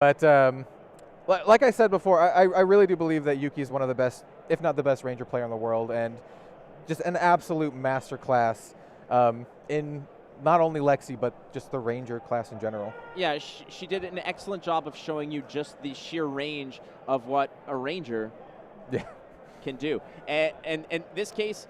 But like I said before, I really do believe that Yuki is one of the best, if not the best, Ranger player in the world, and just an absolute masterclass in not only Lexi, but just the Ranger class in general. Yeah, she did an excellent job of showing you just the sheer range of what a Ranger can do. And in this case,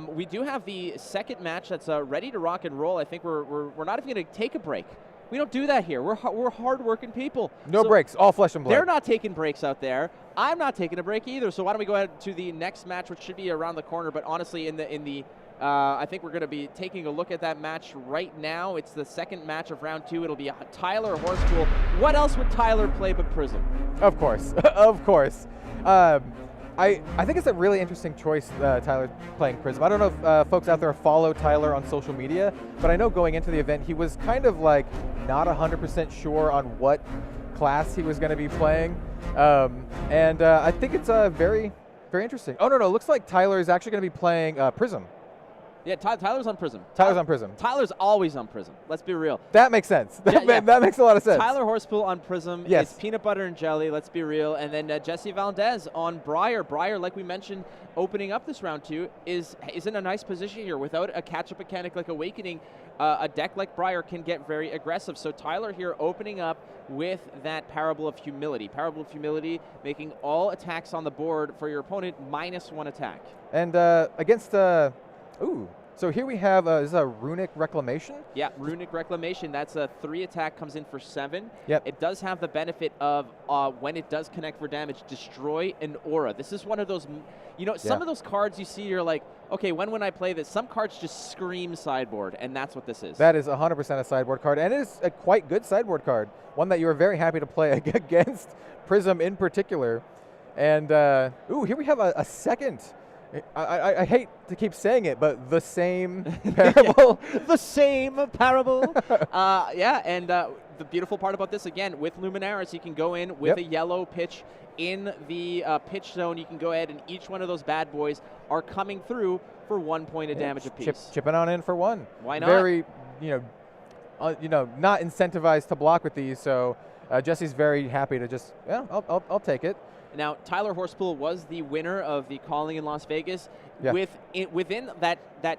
we do have the second match that's ready to rock and roll. I think we're not even going to take a break. We don't do that here. We're hard-working people. No breaks, all flesh and blood. They're not taking breaks out there. I'm not taking a break either. So why don't we go ahead to the next match, which should be around the corner. But honestly, I think we're going to be taking a look at that match right now. It's the second match of round 2. It'll be Tyler Horspool. What else would Tyler play but Prism? Of course, of course. I think it's a really interesting choice, Tyler playing Prism. I don't know if folks out there follow Tyler on social media, but I know going into the event he was kind of like not 100% sure on what class he was going to be playing. I think it's very, very interesting. Oh, no, it looks like Tyler is actually going to be playing Prism. Yeah, Tyler's on Prism. Tyler's on Prism. Tyler's always on Prism. Let's be real. That makes sense. That makes a lot of sense. Tyler Horspool on Prism. Yes. It's peanut butter and jelly. Let's be real. And then Jesse Valdez on Briar. Briar, like we mentioned, opening up this round 2, is in a nice position here. Without a catch-up mechanic like Awakening, a deck like Briar can get very aggressive. So Tyler here opening up with that Parable of Humility. Parable of Humility making all attacks on the board for your opponent -1 attack. And against... ooh. So here we have, is a Runic Reclamation? Yeah, Runic Reclamation. That's a 3 attack, comes in for 7. Yep. It does have the benefit of, when it does connect for damage, destroy an aura. This is one of those, some of those cards you see, you're like, okay, when I play this? Some cards just scream sideboard, and that's what this is. That is 100% a sideboard card, and it is a quite good sideboard card. One that you were very happy to play against Prism in particular. And, ooh, here we have a second... I hate to keep saying it, but the same parable. The same parable. And the beautiful part about this, again, with Luminaris, you can go in with a yellow pitch in the pitch zone. You can go ahead, and each one of those bad boys are coming through for 1 point of damage apiece. Chipping on in for 1. Why not? Very, not incentivized to block with these, so Jesse's very happy to just, I'll take it. Now, Tyler Horspool was the winner of the Calling in Las Vegas. Yeah. Within that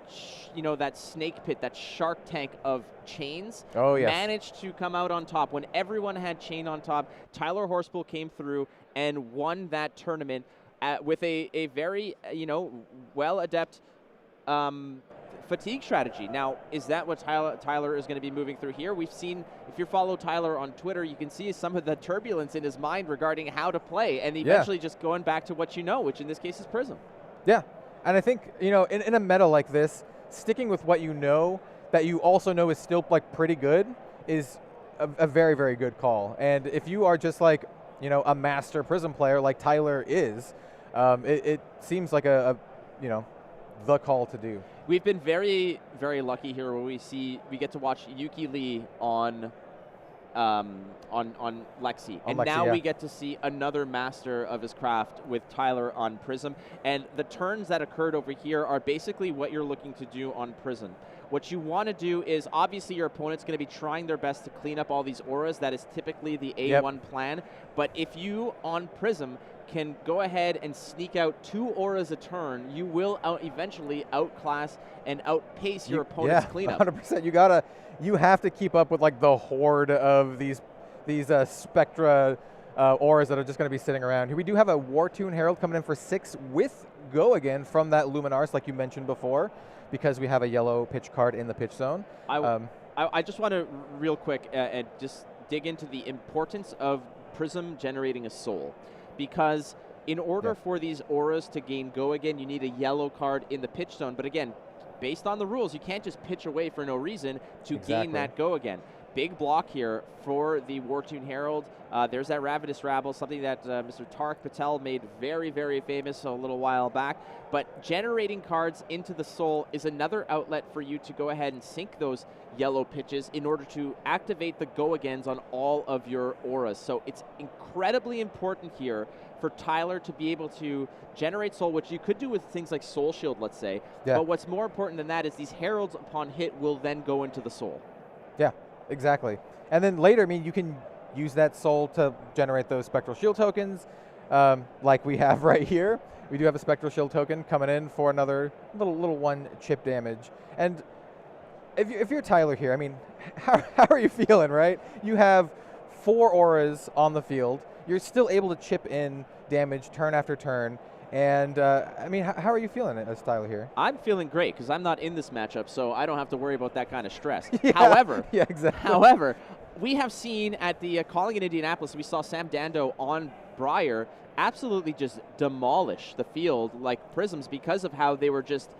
snake pit, that shark tank of chains, oh, yes. managed to come out on top. When everyone had chain on top, Tyler Horspool came through and won that tournament with a very, well-adept fatigue strategy. Now, is that what Tyler is going to be moving through here? We've seen, if you follow Tyler on Twitter, you can see some of the turbulence in his mind regarding how to play, and eventually just going back to what you know, which in this case is Prism. Yeah, and I think, in a meta like this, sticking with what you know, that you also know is still pretty good, is a very, very good call. And if you are just like, a master Prism player like Tyler is, it seems like the call to do. We've been very, very lucky here where we get to watch Yuki Lee on Lexi. And now we get to see another master of his craft with Tyler on Prism. And the turns that occurred over here are basically what you're looking to do on Prism. What you want to do is, obviously your opponent's going to be trying their best to clean up all these auras. That is typically the A1 plan. But if you, on Prism, can go ahead and sneak out 2 auras a turn, you will eventually outclass and outpace your opponent's cleanup. 100%. You have to keep up with the horde of these Spectra auras that are just going to be sitting around. Here we do have a Wartune Herald coming in for 6 with Go Again from that Luminaris, like you mentioned before, because we have a yellow pitch card in the pitch zone. I just want to real quick and just dig into the importance of Prism generating a soul. Because in order for these auras to gain Go Again, you need a yellow card in the pitch zone. But again, based on the rules, you can't just pitch away for no reason to gain that Go Again. Big block here for the Wartune Herald. There's that Ravenous Rabble, something that Mr. Tarak Patel made very, very famous a little while back. But generating cards into the soul is another outlet for you to go ahead and sink those yellow pitches in order to activate the Go-Agains on all of your auras. So it's incredibly important here for Tyler to be able to generate soul, which you could do with things like Soul Shield, let's say. Yeah. But what's more important than that is these heralds, upon hit, will then go into the soul. Yeah, exactly. And then later, I mean, you can use that soul to generate those Spectral Shield tokens, like we have right here. We do have a Spectral Shield token coming in for another little 1 chip damage. And if you're Tyler here, I mean, how are you feeling, right? You have 4 auras on the field. You're still able to chip in damage turn after turn. And, I mean, how are you feeling as Tyler here? I'm feeling great because I'm not in this matchup, so I don't have to worry about that kind of stress. Yeah, However, yeah, exactly. However, we have seen at the calling in Indianapolis, we saw Sam Dando on Briar absolutely just demolish the field like Prisms because of how they were just,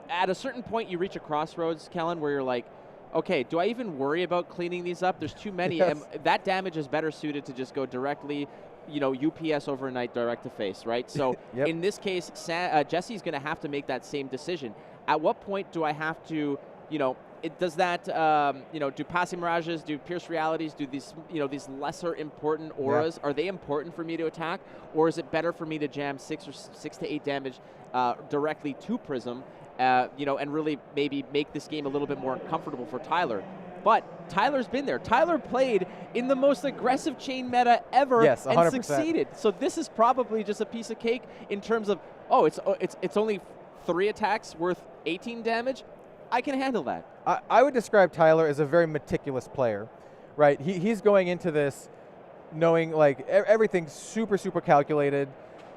at a certain point you reach a crossroads, Kellen, where you're like, okay, do I even worry about cleaning these up? There's too many. Yes. That damage is better suited to just go directly, UPS overnight direct to face, right? So Yep. in this case, Jesse's going to have to make that same decision. At what point do I have to, does that, do passing mirages, do pierce realities, do these, these lesser important auras, are they important for me to attack, or is it better for me to jam 6 to 8 damage directly to Prism, and really maybe make this game a little bit more comfortable for Tyler? But Tyler's been there. Tyler played in the most aggressive chain meta ever Yes, 100%. and succeeded. So this is probably just a piece of cake in terms of, it's only 3 attacks worth 18 damage. I can handle that. I would describe Tyler as a very meticulous player, right? He's going into this knowing like everything's super calculated,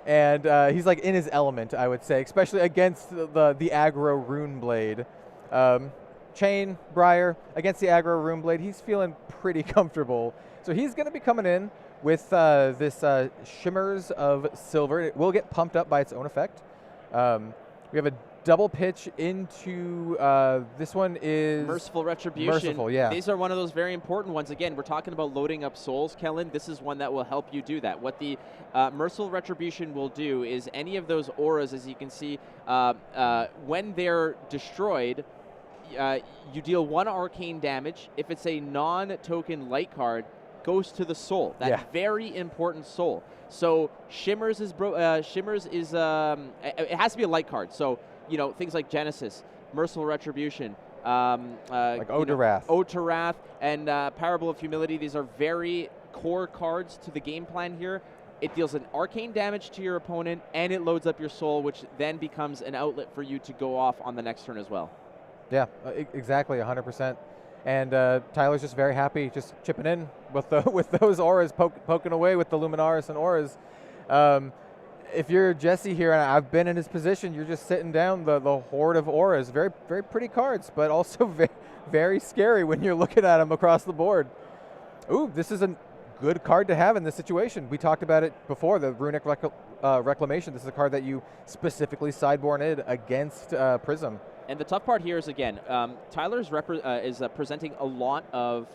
and he's like in his element, I would say, especially against the aggro Rune Blade. Chain, Briar, against the aggro Rune Blade, he's feeling pretty comfortable. So he's going to be coming in with this Shimmers of Silver. It will get pumped up by its own effect. We have a double pitch into, this one is... Merciful Retribution. Merciful, yeah. These are one of those very important ones. Again, we're talking about loading up souls, Kellen. This is one that will help you do that. What the Merciful Retribution will do is any of those auras, as you can see, when they're destroyed, you deal 1 arcane damage. If it's a non-token light card, goes to the soul. That very important soul. So Shimmers is it has to be a light card. So things like Genesis, Merciful Retribution, like Ode to Wrath. Ode to Wrath, and Parable of Humility. These are very core cards to the game plan here. It deals an arcane damage to your opponent, and it loads up your soul, which then becomes an outlet for you to go off on the next turn as well. Yeah, exactly, 100%. And Tyler's just very happy, just chipping in with those auras, poking away with the Luminaris and auras. If you're Jesse here, and I've been in his position, you're just sitting down the horde of auras. Very, very pretty cards, but also very, very scary when you're looking at them across the board. Ooh, this is a good card to have in this situation. We talked about it before, the Runic Reclamation. This is a card that you specifically sideboarded against Prism. And the tough part here is, again, Tyler's presenting a lot of,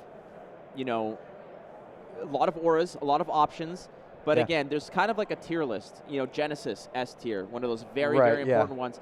auras, a lot of options. But again, there's kind of like a tier list. Genesis, S tier, one of those very important ones.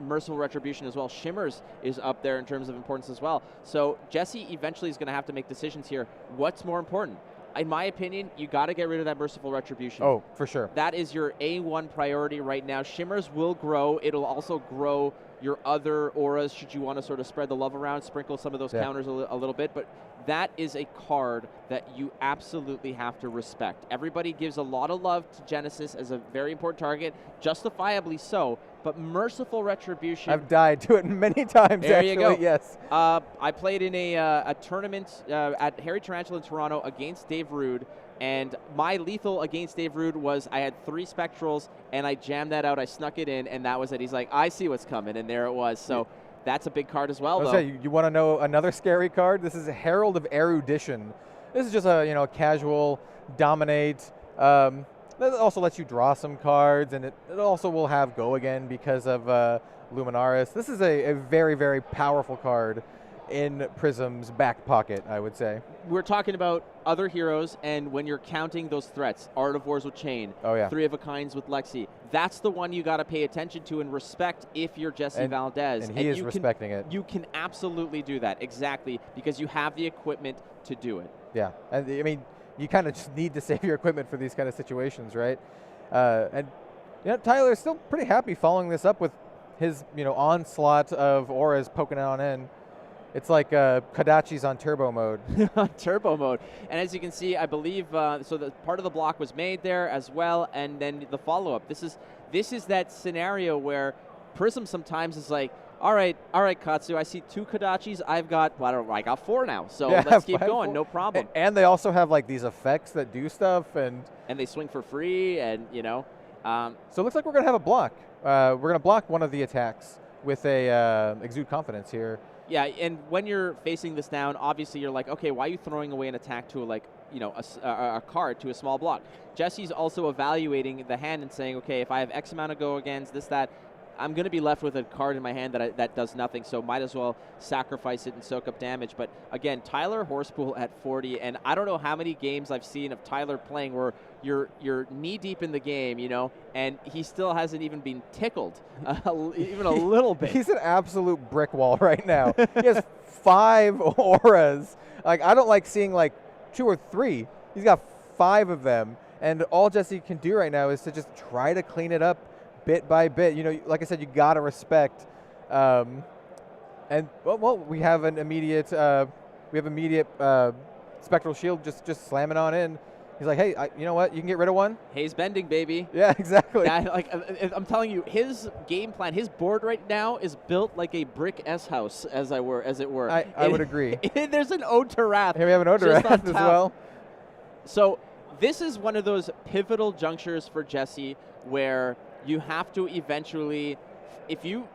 Merciful Retribution as well. Shimmers is up there in terms of importance as well. So Jesse eventually is going to have to make decisions here. What's more important? In my opinion, you got to get rid of that Merciful Retribution. Oh, for sure. That is your A1 priority right now. Shimmers will grow. It'll also grow your other auras should you want to sort of spread the love around, sprinkle some of those counters a little bit. But that is a card that you absolutely have to respect. Everybody gives a lot of love to Genesis as a very important target, justifiably so. But Merciful Retribution... I've died to it many times, there actually, you go. Yes. I played in a tournament at Harry Tarantula in Toronto against Dave Rude, and my lethal against Dave Rude was I had 3 Spectrals, and I jammed that out, I snuck it in, and that was it. He's like, I see what's coming, and there it was. So that's a big card as well, though. You want to know another scary card? This is Herald of Erudition. This is just a casual dominate. That also lets you draw some cards, and it also will have Go Again because of Luminaris. This is a very, very powerful card in Prism's back pocket, I would say. We're talking about other heroes, and when you're counting those threats, Art of Wars with Chain, 3 of a Kinds with Lexi, that's the one you got to pay attention to and respect if you're Jesse Valdez. And he is respecting it. You can absolutely do that, exactly, because you have the equipment to do it. Yeah, and I mean, you kind of just need to save your equipment for these kind of situations, right? And Tyler's still pretty happy following this up with his onslaught of auras poking on in. It's like Kodachi's on turbo mode. On turbo mode. And as you can see, I believe, so the part of the block was made there as well, and then the follow-up. This is that scenario where Prism sometimes is like, all right, Katsu, I see 2 Kodachis. I got 4 now, so yeah, let's keep going, no problem. And they also have like these effects that do stuff, and they swing for free, and so it looks like we're going to have a block. We're going to block one of the attacks with a Exude Confidence here. Yeah, and when you're facing this down, obviously you're like, okay, why are you throwing away an attack to a card to a small block? Jesse's also evaluating the hand and saying, okay, if I have X amount of go against this, that, I'm going to be left with a card in my hand that does nothing, so might as well sacrifice it and soak up damage. But again, Tyler Horspool at 40, and I don't know how many games I've seen of Tyler playing where you're knee deep in the game, and he still hasn't even been tickled, even a little bit. He's an absolute brick wall right now. He has 5 auras. Like, I don't like seeing like 2 or 3. He's got 5 of them, and all Jesse can do right now is to just try to clean it up bit by bit. Like I said, you gotta respect. And we have an immediate spectral shield just slamming on in. He's like, hey, you know what? You can get rid of one. Haze bending, baby. Yeah, exactly. Yeah, I'm telling you, his game plan, his board right now is built like a brick S house, as it were. I would agree. There's an Ode to Wrath. Here we have an Ode to Wrath as well. So this is one of those pivotal junctures for Jesse where you have to eventually, if you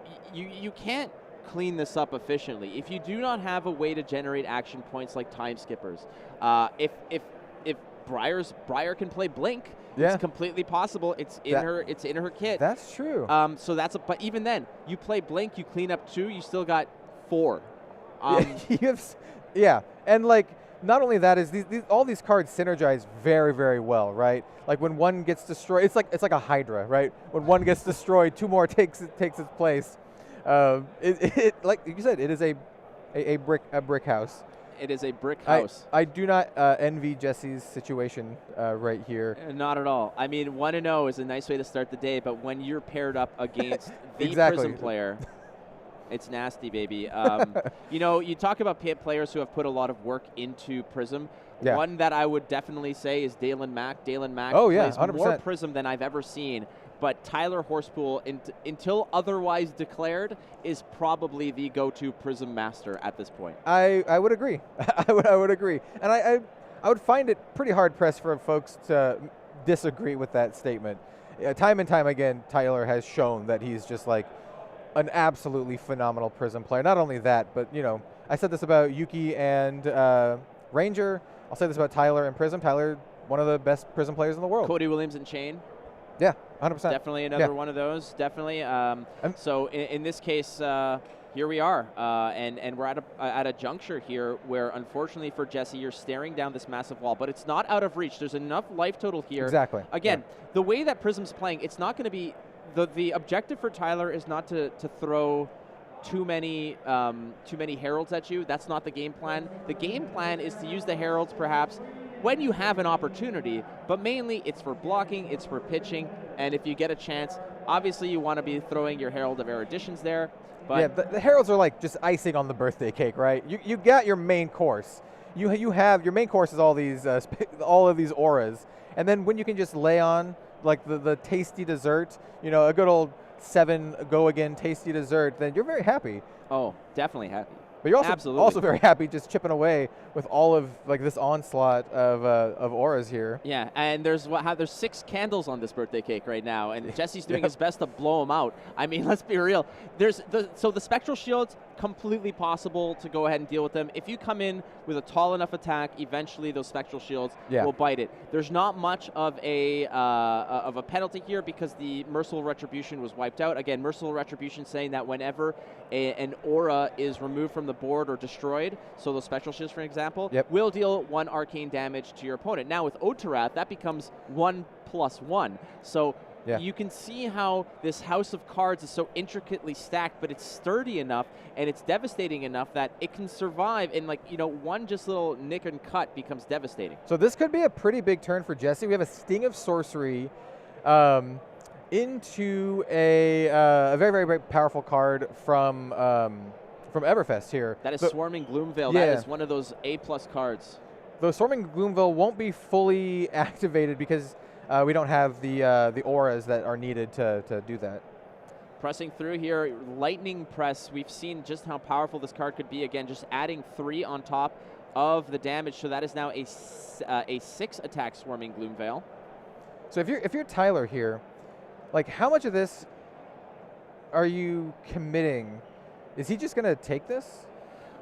can't clean this up efficiently, if you do not have a way to generate action points like time skippers, if Briar can play Blink, yeah. It's completely possible. It's in her kit. That's true. But even then, you play Blink, you clean up 2, you still got 4. Yeah, and like, not only that is all these cards synergize very, very well, right? Like when one gets destroyed, it's like a Hydra, right? When one gets destroyed, 2 more takes its place. It like you said, it is a brick house. It is a brick house. I do not envy Jesse's situation right here. Not at all. I mean, 1-0 is a nice way to start the day, but when you're paired up against the exactly. Prism player, it's nasty, baby. You talk about players who have put a lot of work into Prism. Yeah. One that I would definitely say is Dalen Mack. Dalen Mack plays 100%. More Prism than I've ever seen. But Tyler Horspool, until otherwise declared, is probably the go-to Prism master at this point. I would agree. I would agree. And I would find it pretty hard-pressed for folks to disagree with that statement. Time and time again, Tyler has shown that he's just like an absolutely phenomenal Prism player. Not only that, but I said this about Yuki and Ranger. I'll say this about Tyler and Prism. Tyler, one of the best Prism players in the world. Cody Williams and Chain. Yeah, 100%. Definitely another one of those. Definitely. So in this case, here we are, and we're at a juncture here where, unfortunately for Jesse, you're staring down this massive wall, but it's not out of reach. There's enough life total here. Exactly. Again, the way that Prism's playing, it's not going to be the objective for Tyler is not to throw too many heralds at you. That's not the game plan. The game plan is to use the heralds perhaps when you have an opportunity, but mainly it's for blocking, it's for pitching, and if you get a chance, obviously you want to be throwing your Herald of Eruditions there. But yeah, the heralds are like just icing on the birthday cake, right? You got your main course. You have your main course is all of these auras, and then when you can just lay on like the tasty dessert, a good old 7 go again tasty dessert, then you're very happy. Oh, definitely happy. But you're also very happy just chipping away with all of like this onslaught of auras here. Yeah, and there's 6 candles on this birthday cake right now, and Jesse's doing his best to blow them out. I mean, let's be real. So the spectral shields, completely possible to go ahead and deal with them. If you come in with a tall enough attack, eventually those spectral shields will bite it. There's not much of a penalty here because the Merciful Retribution was wiped out. Again, Merciful Retribution saying that whenever an aura is removed from the board or destroyed, so those spectral shields, for example, will deal 1 arcane damage to your opponent. Now with Ode to Wrath, that becomes 1+1. So you can see how this house of cards is so intricately stacked, but it's sturdy enough and it's devastating enough that it can survive, and one just little nick and cut becomes devastating. So this could be a pretty big turn for Jesse. We have a Sting of Sorcery into a very, very, very powerful card from from Everfest here. That is Swarming Gloomveil. Yeah. That is one of those A+ cards. The Swarming Gloomveil won't be fully activated because we don't have the auras that are needed to do that. Pressing through here, Lightning Press. We've seen just how powerful this card could be. Again, just adding 3 on top of the damage. So that is now a 6-attack Swarming Gloomveil. So if you're Tyler here, like how much of this are you committing? Is he just going to take this?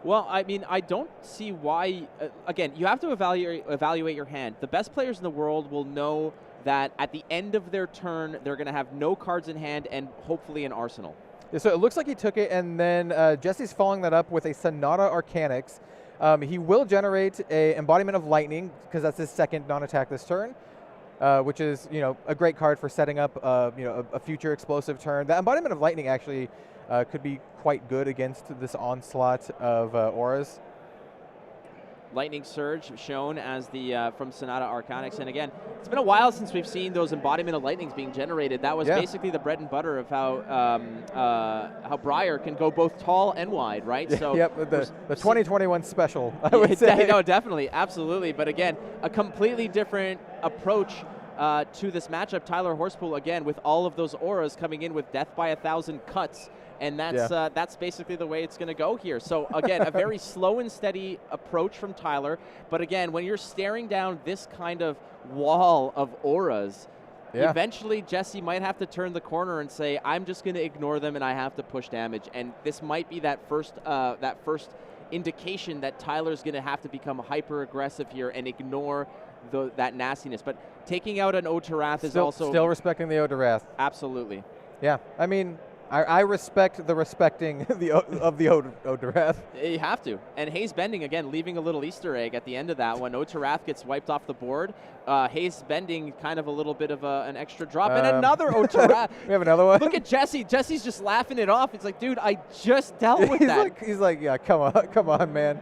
Well, I mean, I don't see why. Again, you have to evaluate your hand. The best players in the world will know that at the end of their turn, they're going to have no cards in hand and hopefully an arsenal. Yeah, so it looks like he took it, and then Jesse's following that up with a Sonata Arcanix. He will generate a Embodiment of Lightning because that's his second non-attack this turn, which is a great card for setting up a future explosive turn. That Embodiment of Lightning actually could be quite good against this onslaught of auras. Lightning Surge shown as the from Sonata Arcanix, and again, it's been a while since we've seen those Embodiment of Lightnings being generated. That was basically the bread and butter of how Briar can go both tall and wide, right? So yep, the 2021 special, I would say. No, definitely, absolutely. But again, a completely different approach to this matchup. Tyler Horspool again with all of those auras coming in with Death by 1,000 cuts. And that's basically the way it's going to go here. So, again, a very slow and steady approach from Tyler. But, again, when you're staring down this kind of wall of auras, eventually Jesse might have to turn the corner and say, I'm just going to ignore them and I have to push damage. And this might be that first indication that Tyler's going to have to become hyper-aggressive here and ignore that nastiness. But taking out an Otarath is also... Still respecting the Otarath. Absolutely. Yeah, I mean... I respect the respecting of the Otarath. You have to. And Haze Bending, again, leaving a little Easter egg at the end of that. When Otarath gets wiped off the board, Haze Bending kind of a little bit of an extra drop. And another Otarath. We have another one? Look at Jesse. Jesse's just laughing it off. It's like, dude, I just dealt with that. He's like, yeah, come on, man.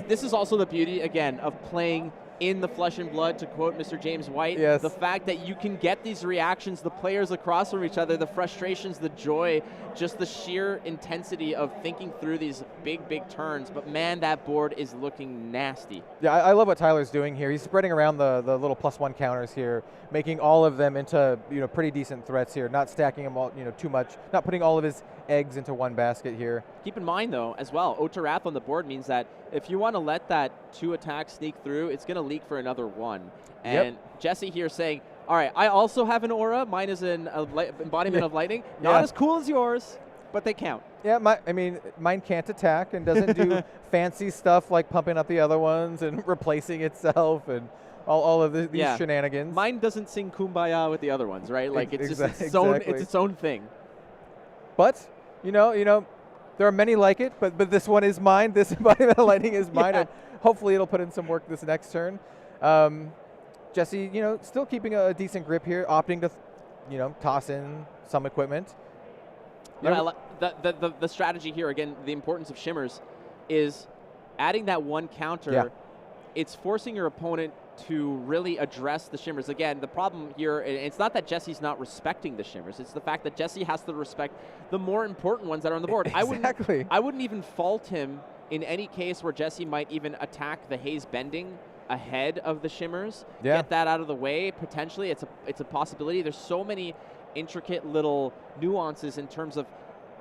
This is also the beauty, again, of playing in the flesh and blood, to quote Mr. James White. Yes. The fact that you can get these reactions, the players across from each other, the frustrations, the joy, just the sheer intensity of thinking through these big turns. But man, that board is looking nasty. Yeah, I love what Tyler's doing here. He's spreading around the little +1 counters here, making all of them into pretty decent threats here, not stacking them all too much, not putting all of his eggs into one basket here. Keep in mind, though, as well, Otarath on the board means that if you want to let that 2-attack sneak through, it's going to leak for another 1. And Jesse here saying, all right, I also have an aura. Mine is an Embodiment of Lightning. Not as cool as yours, but they count. Yeah, mine can't attack and doesn't do fancy stuff like pumping up the other ones and replacing itself and all of these shenanigans. Mine doesn't sing Kumbaya with the other ones, right? Like it's just its own thing. But there are many like it, but this one is mine. This Embodiment of Lightning is mine, and hopefully it'll put in some work this next turn. Jesse, still keeping a decent grip here, opting to, toss in some equipment. The strategy here, again, the importance of shimmers, is adding that 1 counter. Yeah. It's forcing your opponent to really address the shimmers. Again, the problem here, it's not that Jesse's not respecting the shimmers. It's the fact that Jesse has to respect the more important ones that are on the board. Exactly. I wouldn't even fault him in any case where Jesse might even attack the Haze Bending ahead of the shimmers. Yeah. Get that out of the way. Potentially, it's a possibility. There's so many intricate little nuances in terms of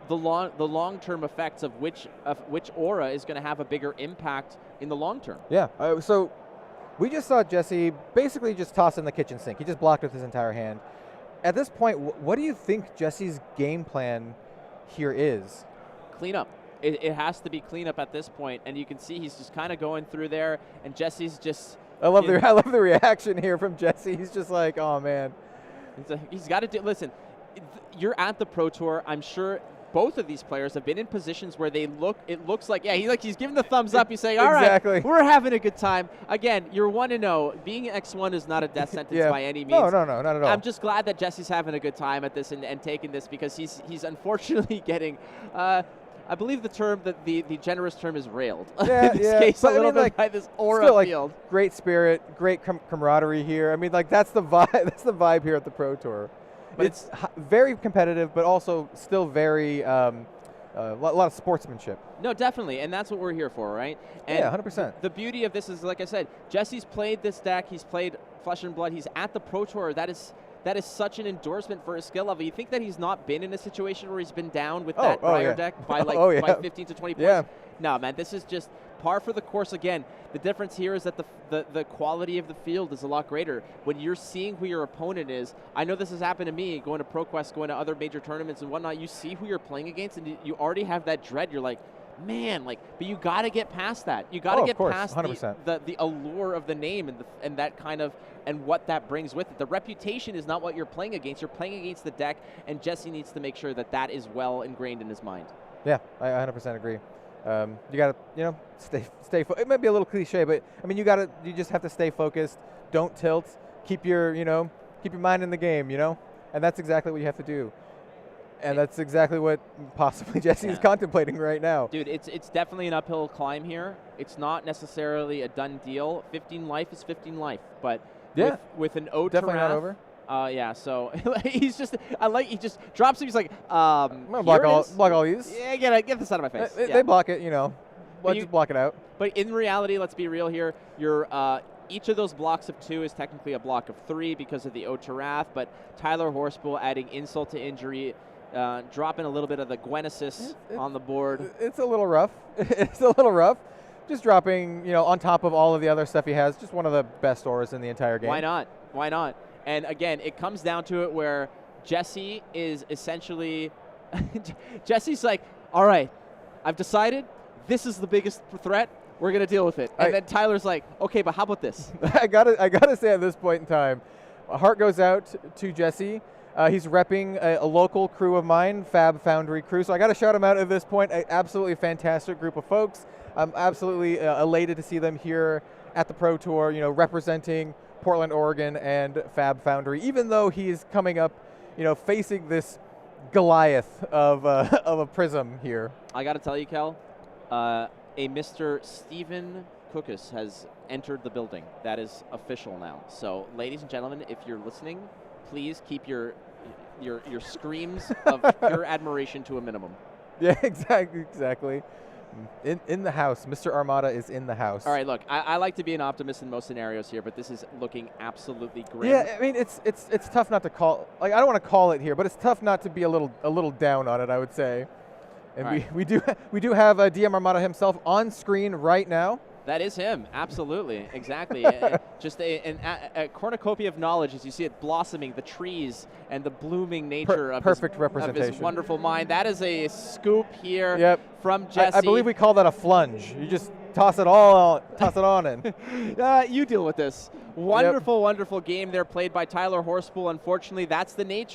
the long-term effects of which aura is going to have a bigger impact in the long term. Yeah. So we just saw Jesse basically just toss in the kitchen sink. He just blocked with his entire hand. At this point, what do you think Jesse's game plan here is? Clean up. It has to be cleanup at this point, and you can see he's just kind of going through there, and Jesse's just... I love the reaction here from Jesse. He's just like, oh, man. He's got to do... Listen, you're at the Pro Tour. I'm sure both of these players have been in positions where it looks like, he's giving the thumbs up. He's saying, all right, we're having a good time. Again, you're 1-0. Being X1 is not a death sentence by any means. No, not at all. I'm just glad that Jesse's having a good time at this and taking this, because he's unfortunately getting... I believe the term that the generous term is railed. In this case, a little bit by this aura field. Great spirit, great camaraderie here. I mean, that's the vibe. That's the vibe here at the Pro Tour. But it's very competitive, but also still very a lot of sportsmanship. No, definitely, and that's what we're here for, right? And yeah, 100%. The beauty of this is, like I said, Jesse's played this deck. He's played Flesh and Blood. He's at the Pro Tour. That is such an endorsement for his skill level. You think that he's not been in a situation where he's been down with that Briar deck by by 15 to 20 points? Yeah. No, man, this is just par for the course again. The difference here is that the quality of the field is a lot greater. When you're seeing who your opponent is, I know this has happened to me going to ProQuest, going to other major tournaments and whatnot. You see who you're playing against, and you already have that dread. You're like, man, but you got to get past that. You got to get past 100%. the allure of the name and that kind of and what that brings with it. The reputation is not what you're playing against. You're playing against the deck, and Jesse needs to make sure that is well ingrained in his mind. Yeah, I 100% agree. You got to, stay. It might be a little cliche, but I mean, you just have to stay focused. Don't tilt. Keep your mind in the game, and that's exactly what you have to do. And that's exactly what possibly Jesse is contemplating right now. Dude, it's definitely an uphill climb here. It's not necessarily a done deal. 15 life is 15 life, but with an O to definitely Wrath, not over. So he's just, he just drops him. He's like, I'm gonna block all these. Yeah, get this out of my face. They block it, Let's just block it out. But in reality, let's be real here. Each of those blocks of 2 is technically a block of 3 because of the O to Wrath, but Tyler Horspool adding insult to injury, dropping a little bit of the Gwen assist on the board. It's a little rough. It's a little rough. Just dropping, on top of all of the other stuff he has, just one of the best auras in the entire game. Why not? And again, it comes down to it where Jesse is essentially, Jesse's like, all right, I've decided this is the biggest threat. We're going to deal with it. And then Tyler's like, okay, but how about this? I gotta say at this point in time, a heart goes out to Jesse. He's repping a local crew of mine, Fab Foundry crew. So I got to shout him out at this point. Absolutely fantastic group of folks. I'm absolutely elated to see them here at the Pro Tour, representing Portland, Oregon, and Fab Foundry. Even though he's coming up, facing this Goliath of a Prism here. I got to tell you, Kel, a Mr. Stephen Cookus has entered the building. That is official now. So, ladies and gentlemen, if you're listening, please keep your screams of pure admiration to a minimum. Yeah, exactly. In the house. Mr. Armada is in the house. All right, look, I like to be an optimist in most scenarios here, but this is looking absolutely grim. Yeah, I mean, it's tough not to call, I don't want to call it here, but it's tough not to be a little down on it, I would say. And we do have DM Armada himself on screen right now. That is him, absolutely, exactly. Just a cornucopia of knowledge as you see it blossoming, the trees and the blooming nature of his wonderful mind. That is a scoop here from Jesse. I believe we call that a flunge. You just toss it on in. You deal with this. Wonderful, wonderful game there played by Tyler Horspool. Unfortunately, that's the nature